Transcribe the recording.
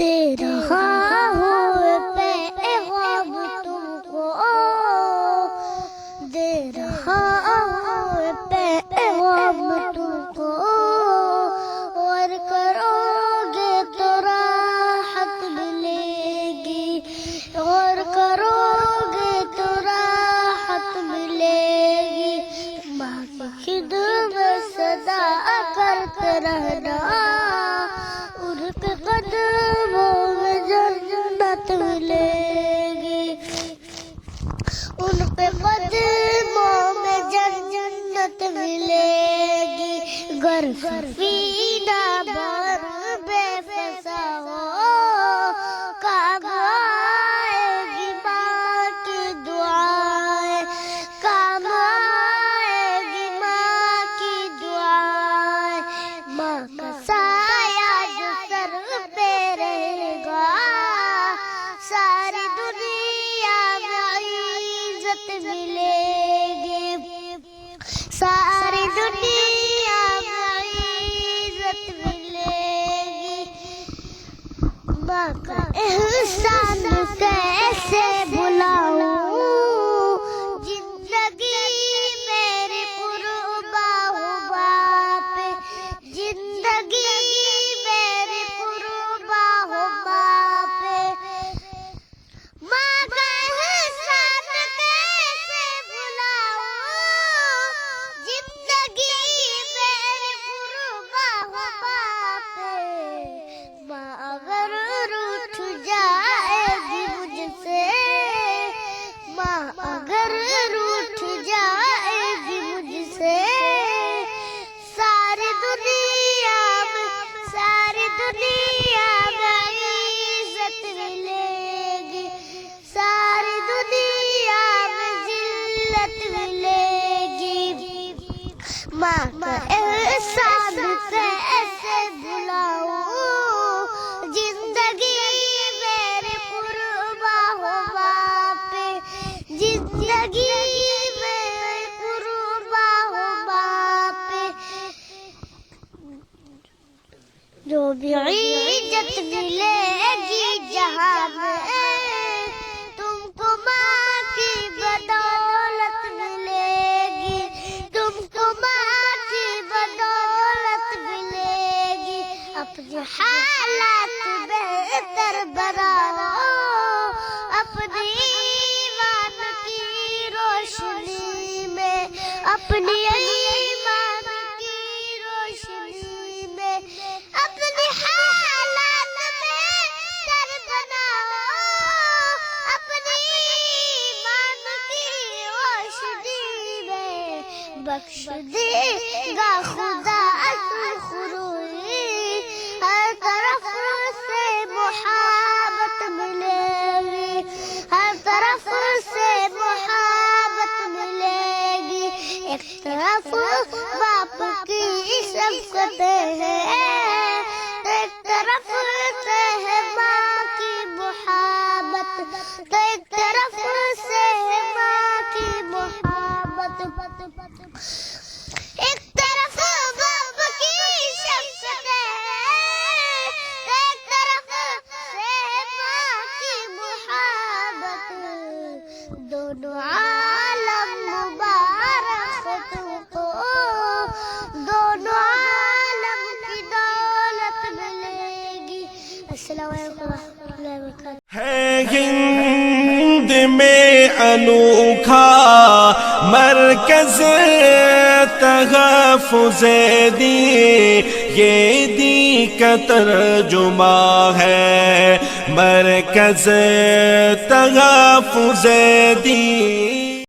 دے رہا ہوں پیغام تم کو، دے رہا ہوں پیغام تم کو، اور کرو گے تو راحت ملے گی، اور کرو گے تو راحت ملے گی۔ ماں کی خدمت صدا کرتے رہنا، ان کے قدموں میں جنت ملے گی، ان کے قدموں میں جنت ملے گی۔ گر سفینہ بر بے فسا ہو، کام آئے گی ماں کی دعائیں، کام آئے گی ماں کی دعائیں۔ ماں کا سایہ جو سر پہ رہے گا، ساری دنیا میں عزت ملے گی، ساری دنیا میں عزت ملے گی۔ ماں کا احسان کیسے بھلاؤں، زندگی میری قربا ہو باپ، زندگی میری قربا ہو باپ۔ ماں کا احسان کیسے بھلاؤں، زندگی میری قربا ہو باپ۔ ماں اگر روٹھ جائے گی مجھ سے، ماں اگر روٹھ جائے گی مجھ سے، ساری دنیا میں، ساری دنیا میں عزت ملے گی، ساری دنیا میں ذلت ملے گی۔ ماں کا احسان کیسے بھلاؤں، زندگی میری قربا ہو باپ، زندگی میری قربا ہو باپ۔ جو بھی عزت ملے گی جہاں میں، تم کو ماں کی بدولت ملے گی، تم کو ماں کی بدولت ملے گی۔ اپنی حالات بہتر بناؤ، اپنی ایمان کی روشنی میں، اپنی ایمان کی روشنی میں، اپنی حالات بہتر بناؤ، اپنی ایمان کی روشنی میں۔ بخش دے گا خدا سرخروئی، ہر طرف سے محبت ملے گی، ہر طرف سے محبت ملے گی۔ ایک طرف باپ کی شفقت ہے، ایک طرف سے ہے ماں کی محبت، ایک طرف سے ہے ماں کی محبت۔ ایک طرف باپ کی شفقت ہے، ایک طرف سے ہے ماں کی محبت، دونوں عالم مبارک ہے تم کو، دونوں عالم کی دولت ملے گی۔ السلام علیکم ورحمۃ اللہ وبرکاتہ۔ ہے ہند میں انوکھا مرکز تحفظ دین، یہ دین کا ترجمہ ہے مرکز تحفظ دین۔